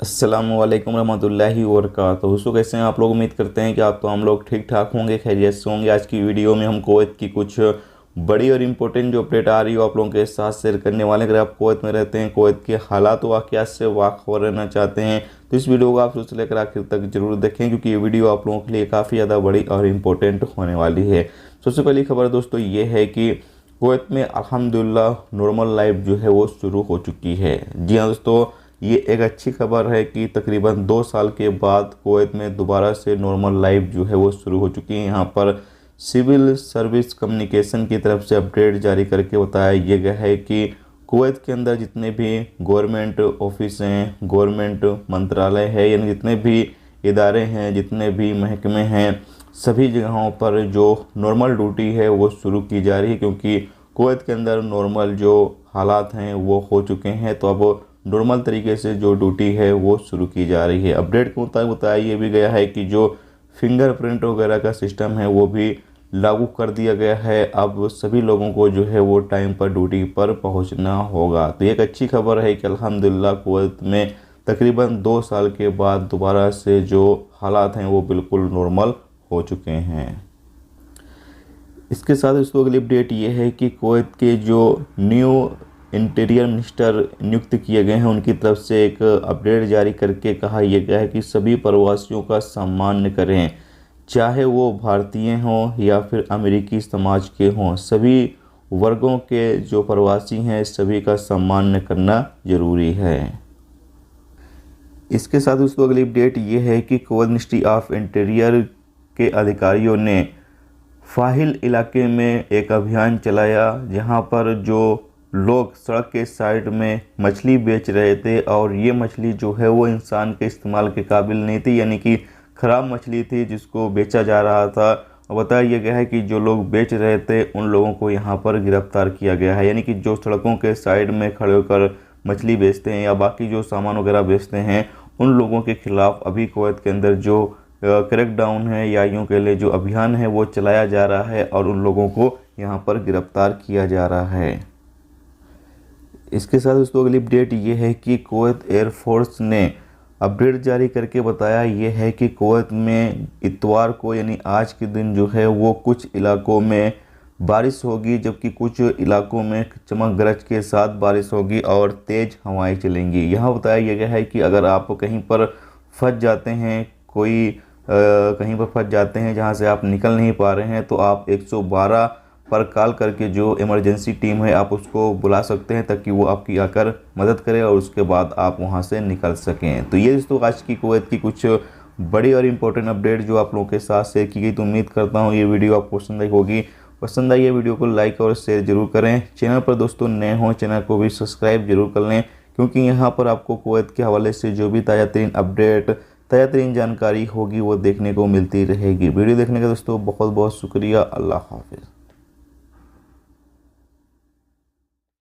अस्सलामुअलैकुम रहमतुल्लाहि व बरकातुहू। दोस्तों कैसे हैं आप लोग। उम्मीद करते हैं कि आप तो हम लोग ठीक ठाक होंगे, खैरियत से होंगे। आज की वीडियो में हम कुवैत की कुछ बड़ी और इम्पोर्टेंट जो अपडेट आ रही हो आप लोगों के साथ शेयर करने वाले। अगर आप कुवैत में रहते हैं, कुवैत के हालात वाक़यात से वाक़फ़ रहना चाहते हैं तो इस वीडियो को आप शुरू से लेकर आखिर तक जरूर देखें, क्योंकि ये वीडियो आप लोगों के लिए काफ़ी ज़्यादा बड़ी और इम्पोर्टेंट होने वाली है। सबसे पहली खबर दोस्तों ये है कि कुवैत में अल्हम्दुलिल्लाह नॉर्मल लाइफ जो है वो शुरू हो चुकी है। जी हाँ दोस्तों, ये एक अच्छी खबर है कि तकरीबन 2 साल के बाद कुवैत में दोबारा से नॉर्मल लाइफ जो है वो शुरू हो चुकी है। यहाँ पर सिविल सर्विस कम्युनिकेशन की तरफ से अपडेट जारी करके बताया ये गया है कि कुवैत के अंदर जितने भी गवर्नमेंट ऑफिस हैं, गवर्नमेंट मंत्रालय है, यानी जितने भी इदारे हैं, जितने भी महकमे हैं, सभी जगहों पर जो नॉर्मल ड्यूटी है वो शुरू की जा रही है, क्योंकि कुवैत के अंदर नॉर्मल जो हालात हैं वो हो चुके हैं। तो अब नॉर्मल तरीके से जो ड्यूटी है वो शुरू की जा रही है। अपडेट के मुताबिक बताया ये भी गया है कि जो फिंगरप्रिंट वगैरह का सिस्टम है वो भी लागू कर दिया गया है। अब सभी लोगों को जो है वो टाइम पर ड्यूटी पर पहुंचना होगा। तो एक अच्छी खबर है कि अल्हम्दुलिल्लाह कुवैत में तकरीबन 2 साल के बाद दोबारा से जो हालात हैं वो बिल्कुल नॉर्मल हो चुके हैं। इसके साथ दोस्तों अगली अपडेट ये है कि कुवैत के जो न्यू इंटीरियर मिनिस्टर नियुक्त किए गए हैं उनकी तरफ से एक अपडेट जारी करके कहा यह गया है कि सभी प्रवासियों का सम्मान करें, चाहे वो भारतीय हों या फिर अमेरिकी समाज के हों। सभी वर्गों के जो प्रवासी हैं सभी का सम्मान करना ज़रूरी है। इसके साथ दोस्तों अगली अपडेट ये है कि कुवैत मिनिस्ट्री ऑफ इंटीरियर के अधिकारियों ने फाहिल इलाके में एक अभियान चलाया, जहां पर जो लोग सड़क के साइड में मछली बेच रहे थे और ये मछली जो है वो इंसान के इस्तेमाल के काबिल नहीं थी, यानी कि ख़राब मछली थी जिसको बेचा जा रहा था। और बताया गया है कि जो लोग बेच रहे थे उन लोगों को यहाँ पर गिरफ्तार किया गया है। यानी कि जो सड़कों के साइड में खड़े होकर मछली बेचते हैं या बाकी जो सामान वगैरह बेचते हैं उन लोगों के खिलाफ़ अभी कुवैत के अंदर जो क्रैकडाउन है या यूँ के लिए जो अभियान है वो चलाया जा रहा है और उन लोगों को यहाँ पर गिरफ्तार किया जा रहा है। इसके साथ दोस्तों अगली अपडेट ये है कि कुवैत एयरफोर्स ने अपडेट जारी करके बताया ये है कि कुवैत में इतवार को यानी आज के दिन जो है वो कुछ इलाकों में बारिश होगी, जबकि कुछ इलाकों में चमक गरज के साथ बारिश होगी और तेज़ हवाएं चलेंगी। यहाँ बताया गया है कि अगर आप कहीं पर फंस जाते हैं, कहीं पर फंस जाते हैं जहाँ से आप निकल नहीं पा रहे हैं, तो आप 112 पर कॉल करके जो इमरजेंसी टीम है आप उसको बुला सकते हैं ताकि वो आपकी आकर मदद करे और उसके बाद आप वहां से निकल सकें। तो ये दोस्तों आज की कुवैत की कुछ बड़ी और इम्पोर्टेंट अपडेट जो आप लोगों के साथ शेयर की गई। तो उम्मीद करता हूँ ये वीडियो आपको पसंद आई होगी। पसंद आई ये वीडियो को लाइक और शेयर जरूर करें। चैनल पर दोस्तों नए हों चैनल को भी सब्सक्राइब जरूर कर लें, क्योंकि यहाँ पर आपको कुवैत के हवाले से जो भी ताज़ा तरीन अपडेट, ताज़ा तरीन जानकारी होगी वो देखने को मिलती रहेगी। वीडियो देखने का दोस्तों बहुत बहुत शुक्रिया। अल्लाह हाफिज़।